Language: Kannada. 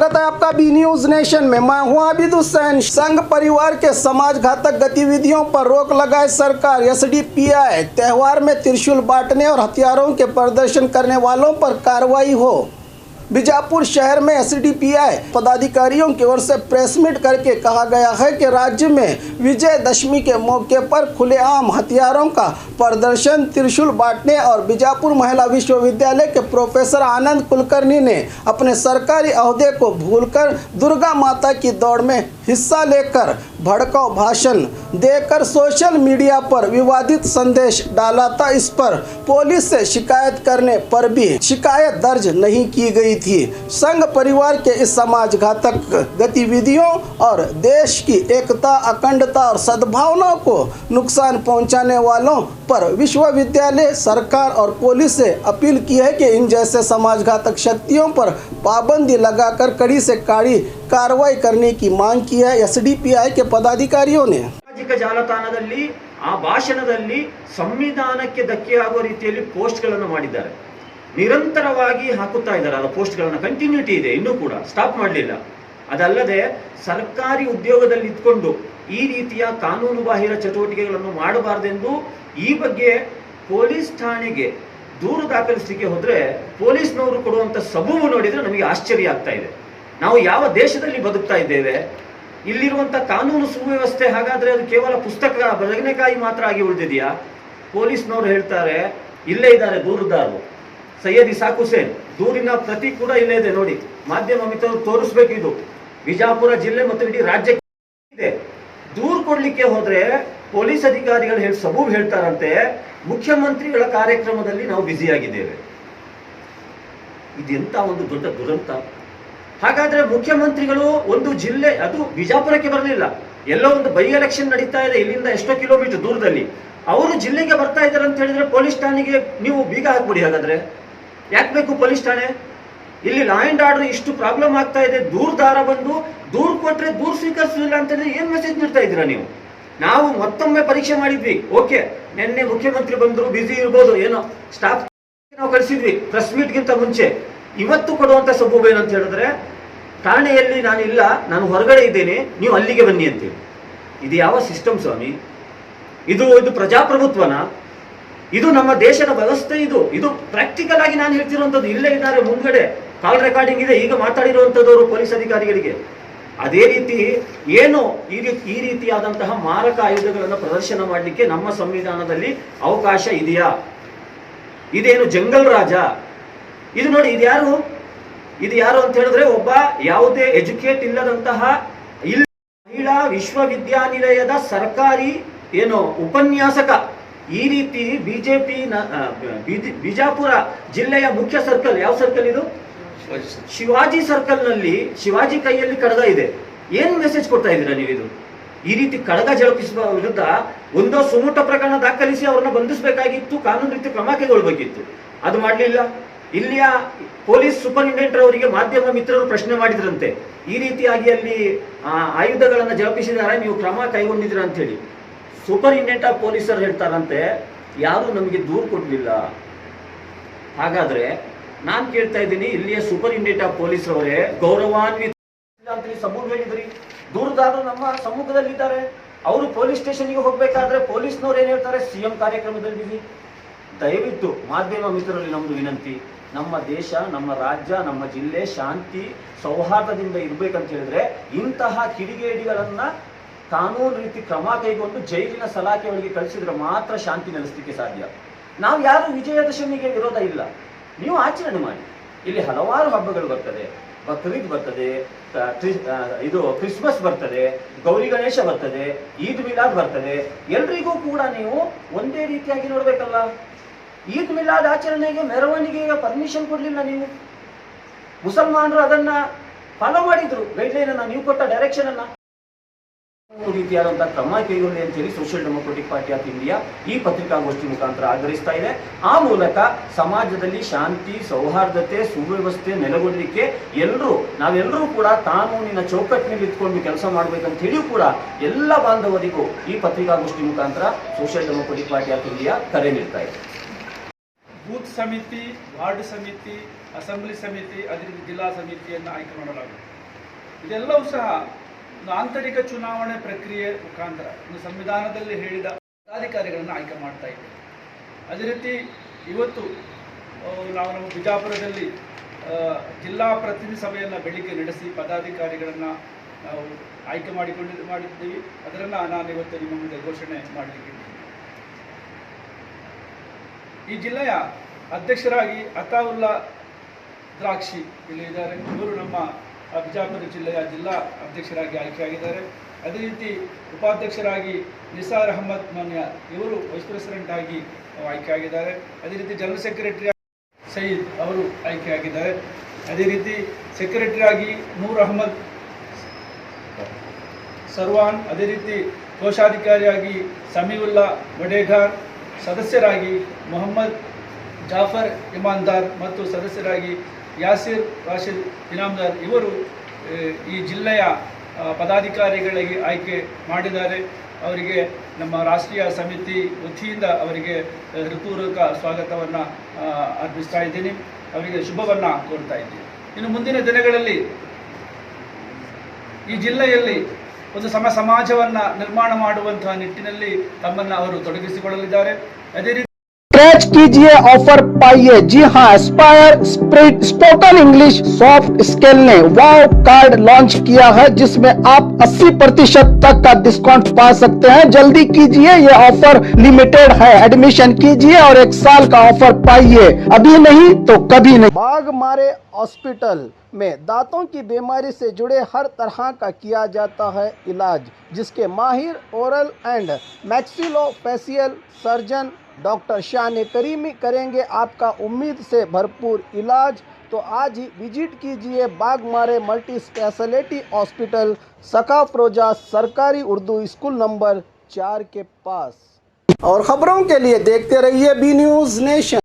स्वागत है आपका बी न्यूज नेशन में। मैं हूं आबिद हुसैन। संघ परिवार के समाज घातक गतिविधियों पर रोक लगाए सरकार। एसडीपीआई त्योहार में त्रिशूल बांटने और हथियारों के प्रदर्शन करने वालों पर कार्रवाई हो। बीजापुर शहर में एसडीपीआई पदाधिकारियों की ओर से प्रेस मीट करके कहा गया है कि राज्य में विजयदशमी के मौके पर खुलेआम हथियारों का प्रदर्शन, त्रिशूल बांटने और बीजापुर महिला विश्वविद्यालय के प्रोफेसर आनंद कुलकर्णी ने अपने सरकारी अहदे को भूलकर दुर्गा माता की दौड़ में हिस्सा लेकर भड़काऊ भाषण देकर सोशल मीडिया पर विवादित संदेश डाला था। इस पर पुलिस से शिकायत करने पर भी शिकायत दर्ज नहीं की गई थी। संघ परिवार के इस समाज घातक गतिविधियों और देश की एकता, अखंडता और सद्भावना को नुकसान पहुंचाने वालों पर विश्वविद्यालय, सरकार और पुलिस से अपील की है कि इन जैसे समाज घातक शक्तियों पर पाबंदी लगाकर कड़ी से कड़ी कार्रवाई करने की मांग की है एसडीपीआई के पदाधिकारियों ने। ಸಾಮಾಜಿಕ ಜಾಲತಾಣದಲ್ಲಿ ಆ ಭಾಷಣದಲ್ಲಿ ಸಂವಿಧಾನಕ್ಕೆ ಧಕ್ಕೆಯಾಗುವ ರೀತಿಯಲ್ಲಿ ಪೋಸ್ಟ್ಗಳನ್ನು ಮಾಡಿದ್ದಾರೆ. ನಿರಂತರವಾಗಿ ಹಾಕುತ್ತಾ ಇದ್ದಾರೆ. ಆ ಪೋಸ್ಟ್ಗಳನ್ನು ಕಂಟಿನ್ಯೂಟಿ ಇದೆ, ಇನ್ನೂ ಕೂಡ ಸ್ಟಾಪ್ ಮಾಡಲಿಲ್ಲ. ಅದಲ್ಲದೆ ಸರ್ಕಾರಿ ಉದ್ಯೋಗದಲ್ಲಿ ಇದ್ಕೊಂಡು ಈ ರೀತಿಯ ಕಾನೂನು ಬಾಹಿರ ಚಟುವಟಿಕೆಗಳನ್ನು ಮಾಡಬಾರದೆಂದು ಈ ಬಗ್ಗೆ ಪೊಲೀಸ್ ಠಾಣೆಗೆ ದೂರು ದಾಖಲಿಸಲಿಕ್ಕೆ ಹೋದ್ರೆ ಪೊಲೀಸ್ನವರು ಕೊಡುವಂತ ಸಬೂಬು ನೋಡಿದ್ರೆ ನಮಗೆ ಆಶ್ಚರ್ಯ ಆಗ್ತಾ ಇದೆ. ನಾವು ಯಾವ ದೇಶದಲ್ಲಿ ಬದುಕ್ತಾ ಇದ್ದೇವೆ? ಇಲ್ಲಿರುವಂತ ಕಾನೂನು ಸುವ್ಯವಸ್ಥೆ ಹಾಗಾದ್ರೆ ಅದು ಕೇವಲ ಪುಸ್ತಕ ಬದನೆಕಾಯಿ ಮಾತ್ರ ಆಗಿ ಉಳಿದಿದೆಯಾ? ಪೊಲೀಸ್ನವರು ಹೇಳ್ತಾರೆ, ಇಲ್ಲೇ ಇದ್ದಾರೆ ದೂರುದಾರರು ಸೈಯದ್ ಇಸಾಕ್ ಹುಸೇನ್, ದೂರಿನ ಪ್ರತಿ ಕೂಡ ಇಲ್ಲೇ ಇದೆ ನೋಡಿ, ಮಾಧ್ಯಮ ಮಿತ್ರರು ತೋರಿಸ್ಬೇಕು. ಇದು ಬಿಜಾಪುರ ಜಿಲ್ಲೆ ಮತ್ತು ಇಡೀ ರಾಜ್ಯಕ್ಕೆ ಇದೆ. ದೂರು ಕೊಡ್ಲಿಕ್ಕೆ ಹೋದ್ರೆ ಪೊಲೀಸ್ ಅಧಿಕಾರಿಗಳು ಸಬೂಬ್ ಹೇಳ್ತಾರಂತೆ, ಮುಖ್ಯಮಂತ್ರಿಗಳ ಕಾರ್ಯಕ್ರಮದಲ್ಲಿ ನಾವು ಬ್ಯುಸಿಯಾಗಿದ್ದೇವೆ. ಇದೆಂತ ಒಂದು ದೊಡ್ಡ ದುರಂತ. ಹಾಗಾದ್ರೆ ಮುಖ್ಯಮಂತ್ರಿಗಳು ಒಂದು ಜಿಲ್ಲೆ, ಅದು ಬಿಜಾಪುರಕ್ಕೆ ಬರಲಿಲ್ಲ, ಎಲ್ಲೋ ಒಂದು ಬೈ ಎಲೆಕ್ಷನ್ ನಡೀತಾ ಇದೆ ಇಲ್ಲಿಂದ ಎಷ್ಟೋ ಕಿಲೋಮೀಟರ್ ದೂರದಲ್ಲಿ, ಅವರು ಜಿಲ್ಲೆಗೆ ಬರ್ತಾ ಇದ್ದಾರೆ ಅಂತ ಹೇಳಿದ್ರೆ ಪೊಲೀಸ್ ಠಾಣೆಗೆ ನೀವು ಬೀಗ ಹಾಕ್ಬಿಡಿ. ಹಾಗಾದ್ರೆ ಯಾಕೆ ಬೇಕು ಪೊಲೀಸ್ ಠಾಣೆ? ಇಲ್ಲಿ ಲಾ ಅಂಡ್ ಆರ್ಡರ್ ಇಷ್ಟು ಪ್ರಾಬ್ಲಮ್ ಆಗ್ತಾ ಇದೆ, ದೂರದಾರ ಬಂದು ದೂರು ಕೊಟ್ರೆ ದೂರು ಸ್ವೀಕರಿಸಲಿಲ್ಲ ಅಂತ ಹೇಳಿದ್ರೆ ಏನ್ ಮೆಸೇಜ್ ನೀಡ್ತಾ ಇದ್ದೀರಾ ನೀವು? ನಾವು ಮತ್ತೊಮ್ಮೆ ಪರೀಕ್ಷೆ ಮಾಡಿದ್ವಿ, ಓಕೆ ನಿನ್ನೆ ಮುಖ್ಯಮಂತ್ರಿ ಬಂದ್ರು, ಬಿಸಿ ಇರ್ಬೋದು, ಏನೋ ಸ್ಟಾಫ್ ನಾವು ಕಳಿಸಿದ್ವಿ ಪ್ರೆಸ್ ಮೀಟ್ಗಿಂತ ಮುಂಚೆ. ಇವತ್ತು ಕೊಡುವಂತ ಸಬೂಬ್ ಏನಂತ ಹೇಳಿದ್ರೆ, ಠಾಣೆಯಲ್ಲಿ ನಾನಿಲ್ಲ, ನಾನು ಹೊರಗಡೆ ಇದ್ದೇನೆ, ನೀವು ಅಲ್ಲಿಗೆ ಬನ್ನಿ ಅಂತೇಳಿ. ಇದು ಯಾವ ಸಿಸ್ಟಮ್ ಸ್ವಾಮಿ? ಇದು ಪ್ರಜಾಪ್ರಭುತ್ವನ? ಇದು ನಮ್ಮ ದೇಶದ ವ್ಯವಸ್ಥೆ? ಇದು ಪ್ರಾಕ್ಟಿಕಲ್ ಆಗಿ ನಾನು ಹೇಳ್ತಿರುವಂತದ್ದು. ಇಲ್ಲೇ ಇದ್ದಾರೆ ಮುಂದ್ಗಡೆ, ಕಾಲ್ ರೆಕಾರ್ಡಿಂಗ್ ಇದೆ, ಈಗ ಮಾತಾಡಿರುವಂತದ್ದವರು ಪೊಲೀಸ್ ಅಧಿಕಾರಿಗಳಿಗೆ. ಅದೇ ರೀತಿ ಏನು ಈ ರೀತಿಯಾದಂತಹ ಮಾರಕ ಆಯುಧಗಳನ್ನು ಪ್ರದರ್ಶನ ಮಾಡಲಿಕ್ಕೆ ನಮ್ಮ ಸಂವಿಧಾನದಲ್ಲಿ ಅವಕಾಶ ಇದೆಯಾ? ಇದೇನು ಜಂಗಲ್ ರಾಜ? ಇದು ನೋಡಿ, ಇದು ಯಾರು ಅಂತ ಹೇಳಿದ್ರೆ ಒಬ್ಬ ಯಾವುದೇ ಎಜುಕೇಟ್ ಇಲ್ಲದಂತಹ ಮಹಿಳಾ ವಿಶ್ವವಿದ್ಯಾನಿಲಯದ ಸರ್ಕಾರಿ ಉಪನ್ಯಾಸಕ. ಈ ರೀತಿ ಬಿಜೆಪಿ ಬಿಜಾಪುರ ಜಿಲ್ಲೆಯ ಮುಖ್ಯ ಸರ್ಕಲ್, ಯಾವ ಸರ್ಕಲ್ ಇದು? ಶಿವಾಜಿ ಸರ್ಕಲ್ ನಲ್ಲಿ ಶಿವಾಜಿ ಕೈಯಲ್ಲಿ ಕಡಗ ಇದೆ. ಏನ್ ಮೆಸೇಜ್ ಕೊಡ್ತಾ ಇದ್ದೀರಾ ನೀವು? ಇದು ಈ ರೀತಿ ಕಡಗ ಜರುಗಿಸುವ ವಿರುದ್ಧ ಒಂದೋ ಸುಮೂಟ ಪ್ರಕರಣ ದಾಖಲಿಸಿ ಅವ್ರನ್ನ ಬಂಧಿಸಬೇಕಾಗಿತ್ತು, ಕಾನೂನು ರೀತಿ ಕ್ರಮ ಕೈಗೊಳ್ಳಬೇಕಿತ್ತು. ಅದು ಮಾಡಲಿಲ್ಲ. ಇಲ್ಲಿಯ ಪೊಲೀಸ್ ಸೂಪರಿಂಟೆಂಡೆಂಟ್ ಅವರಿಗೆ ಮಾಧ್ಯಮ ಮಿತ್ರರು ಪ್ರಶ್ನೆ ಮಾಡಿದ್ರಂತೆ, ಈ ರೀತಿಯಾಗಿ ಅಲ್ಲಿ ಆಯುಧಗಳನ್ನು ಜರುಗಿಸಿದ್ದಾರೆ, ನೀವು ಕ್ರಮ ಕೈಗೊಂಡಿದ್ದೀರಾ ಅಂತ ಹೇಳಿ. ಸೂಪರಿಂಟೆಂಡೆಂಟ್ ಆಫ್ ಪೊಲೀಸರು ಹೇಳ್ತಾರಂತೆ, ಯಾರು ನಮಗೆ ದೂರು ಕೊಡಲಿಲ್ಲ. ಹಾಗಾದ್ರೆ ನಾನು ಕೇಳ್ತಾ ಇದ್ದೀನಿ, ಇಲ್ಲಿಯ ಸೂಪರಿಂಟೆಂಡೆಂಟ್ ಆಫ್ ಪೊಲೀಸ್ ಅವರೇ ಗೌರವಾನ್ವಿತ ಅಂತ ಸಬೂಬ್ ಹೇಳಿದ್ರಿ. ದೂರುದಾರರು ನಮ್ಮ ಸಮ್ಮುಖದಲ್ಲಿದ್ದಾರೆ, ಅವರು ಪೊಲೀಸ್ ಸ್ಟೇಷನ್ಗೆ ಹೋಗ್ಬೇಕಾದ್ರೆ ಪೊಲೀಸ್ನವ್ರು ಏನ್ ಹೇಳ್ತಾರೆ? ಸಿಎಂ ಕಾರ್ಯಕ್ರಮದಲ್ಲಿ ಬಿಸಿ. ದಯವಿಟ್ಟು ಮಾಧ್ಯಮ ಮಿತ್ರರಲ್ಲಿ ನಮ್ದು ವಿನಂತಿ, ನಮ್ಮ ದೇಶ, ನಮ್ಮ ರಾಜ್ಯ, ನಮ್ಮ ಜಿಲ್ಲೆ ಶಾಂತಿ ಸೌಹಾರ್ದದಿಂದ ಇರ್ಬೇಕಂತ ಹೇಳಿದ್ರೆ ಇಂತಹ ಕಿಡಿಗೇಡಿಗಳನ್ನ ಕಾನೂನು ರೀತಿ ಕ್ರಮ ಕೈಗೊಂಡು ಜೈಲಿನ ಸಲಾಖೆ ಒಳಗೆ ಕಳಿಸಿದ್ರೆ ಮಾತ್ರ ಶಾಂತಿ ನೆಲೆಸಲಿಕ್ಕೆ ಸಾಧ್ಯ. ನಾವು ಯಾರು ವಿಜಯದಶಮಿಗೆ ವಿರೋಧ ಇಲ್ಲ, ನೀವು ಆಚರಣೆ ಮಾಡಿ. ಇಲ್ಲಿ ಹಲವಾರು ಹಬ್ಬಗಳು ಬರ್ತದೆ, ಬಕ್ರೀದ್ ಬರ್ತದೆ, ಇದು ಕ್ರಿಸ್ಮಸ್ ಬರ್ತದೆ, ಗೌರಿ ಗಣೇಶ ಬರ್ತದೆ, ಈದ್ ಮಿಲಾದ್ ಬರ್ತದೆ. ಎಲ್ರಿಗೂ ಕೂಡ ನೀವು ಒಂದೇ ರೀತಿಯಾಗಿ ನೋಡ್ಬೇಕಲ್ಲ. ಈದ್ ಮಿಲಾದ್ ಆಚರಣೆಗೆ ಮೆರವಣಿಗೆಗೆ ಪರ್ಮಿಷನ್ ಕೊಡ್ಲಿಲ್ಲ ನೀವು. ಮುಸಲ್ಮಾನರು ಅದನ್ನ ಫಾಲೋ ಮಾಡಿದ್ರು, ಗೈಡ್ಲೈನ್ ಅನ್ನ, ನೀವು ಕೊಟ್ಟ ಡೈರೆಕ್ಷನ್ ಅನ್ನ. ರೀತಿಯಾದಂತಹ ಕ್ರಮ ಕೈಗೊಳ್ಳಿ ಅಂತ ಹೇಳಿ social democratic party of India ಈ ಪತ್ರಿಕಾಗೋಷ್ಠಿ ಮುಖಾಂತರ ಆಗ್ರಹಿಸ್ತಾ ಇದೆ. ಆ ಮೂಲಕ ಸಮಾಜದಲ್ಲಿ ಶಾಂತಿ, ಸೌಹಾರ್ದತೆ, ಸುವ್ಯವಸ್ಥೆ ನೆಲೆಗೊಳ್ಳಲಿಕ್ಕೆ ನಾವೆಲ್ಲರೂ ಕೂಡ ಕಾನೂನಿನ ಚೌಕಟ್ಟಿನಲ್ಲಿ ಇಟ್ಕೊಂಡು ಕೆಲಸ ಮಾಡಬೇಕಂತ ಹೇಳಿಯೂ ಕೂಡ ಎಲ್ಲ ಬಾಂಧವರಿಗೂ ಈ ಪತ್ರಿಕಾಗೋಷ್ಠಿ ಮುಖಾಂತರ social democratic party of India ಕರೆ ನೀಡ್ತಾ ಇದೆ. ಬೂತ್ ಸಮಿತಿ, ವಾರ್ಡ್ ಸಮಿತಿ, ಅಸೆಂಬ್ಲಿ ಸಮಿತಿ, ಅದೇ ರೀತಿ ಜಿಲ್ಲಾ ಸಮಿತಿಯನ್ನು ಆಯ್ಕೆ ಮಾಡಲಾಗಿದೆ. ಇದೆಲ್ಲವೂ ಸಹ ಒಂದು ಆಂತರಿಕ ಚುನಾವಣೆ ಪ್ರಕ್ರಿಯೆ ಮುಖಾಂತರ ಒಂದು ಸಂವಿಧಾನದಲ್ಲಿ ಹೇಳಿದ ಪದಾಧಿಕಾರಿಗಳನ್ನು ಆಯ್ಕೆ ಮಾಡ್ತಾ ಇದ್ದೇವೆ. ಅದೇ ರೀತಿ ಇವತ್ತು ನಾವು ನಮ್ಮ ಬಿಜಾಪುರದಲ್ಲಿ ಜಿಲ್ಲಾ ಪ್ರತಿನಿಧಿ ಸಭೆಯನ್ನು ಬೆಳಿಗ್ಗೆ ನಡೆಸಿ ಪದಾಧಿಕಾರಿಗಳನ್ನು ನಾವು ಆಯ್ಕೆ ಮಾಡಿದ್ದೀವಿ. ಅದನ್ನು ನಾನು ಇವತ್ತು ನಿಮ್ಮ ಮುಂದೆ ಘೋಷಣೆ ಮಾಡಲಿಕ್ಕೆ ಈ ಜಿಲ್ಲೆಯ ಅಧ್ಯಕ್ಷರಾಗಿ ಅತಾವುಲ್ಲಾ ದ್ರಾಕ್ಷಿ ಇಲ್ಲಿ ಇದ್ದಾರೆ. ಇವರು ನಮ್ಮ ಬಿಜಾಪುರ ಜಿಲ್ಲೆಯ ಜಿಲ್ಲಾ ಅಧ್ಯಕ್ಷರಾಗಿ ಆಯ್ಕೆಯಾಗಿದ್ದಾರೆ. ಅದೇ ರೀತಿ ಉಪಾಧ್ಯಕ್ಷರಾಗಿ ನಿಸಾರ್ ಅಹಮದ್ ಮನ್ಯಾರ್ ಇವರು ವೈಸ್ ಪ್ರೆಸಿಡೆಂಟ್ ಆಗಿ ಆಯ್ಕೆಯಾಗಿದ್ದಾರೆ. ಅದೇ ರೀತಿ ಜನರಲ್ ಸೆಕ್ರೆಟರಿ ಸಯೀದ್ ಅವರು ಆಯ್ಕೆಯಾಗಿದ್ದಾರೆ. ಅದೇ ರೀತಿ ಸೆಕ್ರೆಟರಿ ಆಗಿ ನೂರ್ ಅಹಮದ್ ಸರ್ವಾನ್, ಅದೇ ರೀತಿ ಕೋಶಾಧಿಕಾರಿಯಾಗಿ ಸಮೀವುಲ್ಲಾ ವಡೇಗಾರ್, ಸದಸ್ಯರಾಗಿ ಮೊಹಮ್ಮದ್ ಜಾಫರ್ ಇಮಾನ್ದಾರ್ ಮತ್ತು ಸದಸ್ಯರಾಗಿ ಯಾಸಿರ್ ರಾಶಿದ್ ಇನಾಮ್ದಾರ್ ಇವರು ಈ ಜಿಲ್ಲೆಯ ಪದಾಧಿಕಾರಿಗಳಿಗೆ ಆಯ್ಕೆ ಮಾಡಿದ್ದಾರೆ. ಅವರಿಗೆ ನಮ್ಮ ರಾಷ್ಟ್ರೀಯ ಸಮಿತಿ ವತಿಯಿಂದ ಅವರಿಗೆ ಹೃತ್ಪೂರ್ವಕ ಸ್ವಾಗತವನ್ನು ಅರ್ಪಿಸ್ತಾ ಇದ್ದೀನಿ. ಅವರಿಗೆ ಶುಭವನ್ನು ಕೋರ್ತಾ ಇದ್ದೀನಿ. ಇನ್ನು ಮುಂದಿನ ದಿನಗಳಲ್ಲಿ ಈ ಜಿಲ್ಲೆಯಲ್ಲಿ ಒಂದು ಸಮಾಜವನ್ನು ನಿರ್ಮಾಣ ಮಾಡುವಂತಹ ನಿಟ್ಟಿನಲ್ಲಿ ತಮ್ಮನ್ನು ಅವರು ತೊಡಗಿಸಿಕೊಳ್ಳಲಿದ್ದಾರೆ. ಅದೇ ರೀತಿ स्क्रैच कीजिए, ऑफर पाइए। जी हाँ, Aspire spirit spoken English soft skill ने वाव कार्ड लॉन्च किया है, जिसमें आप 80% तक का डिस्काउंट पा सकते हैं। जल्दी कीजिए, ये ऑफर लिमिटेड है। एडमिशन कीजिए और 1 साल का ऑफर पाइए। अभी नहीं तो कभी नहीं। बाघमारे हॉस्पिटल में दांतों की बीमारी से जुड़े हर तरह का किया जाता है इलाज, जिसके माहिर oral and maxillofacial surgeon doctor शान करीमी करेंगे आपका उम्मीद से भरपूर इलाज। तो आज ही विजिट कीजिए बाघमारे मल्टी स्पेशलिटी हॉस्पिटल, सकाफरोजा सरकारी उर्दू स्कूल नंबर 4 के पास। और खबरों के लिए देखते रहिए बी न्यूज़ नेशन।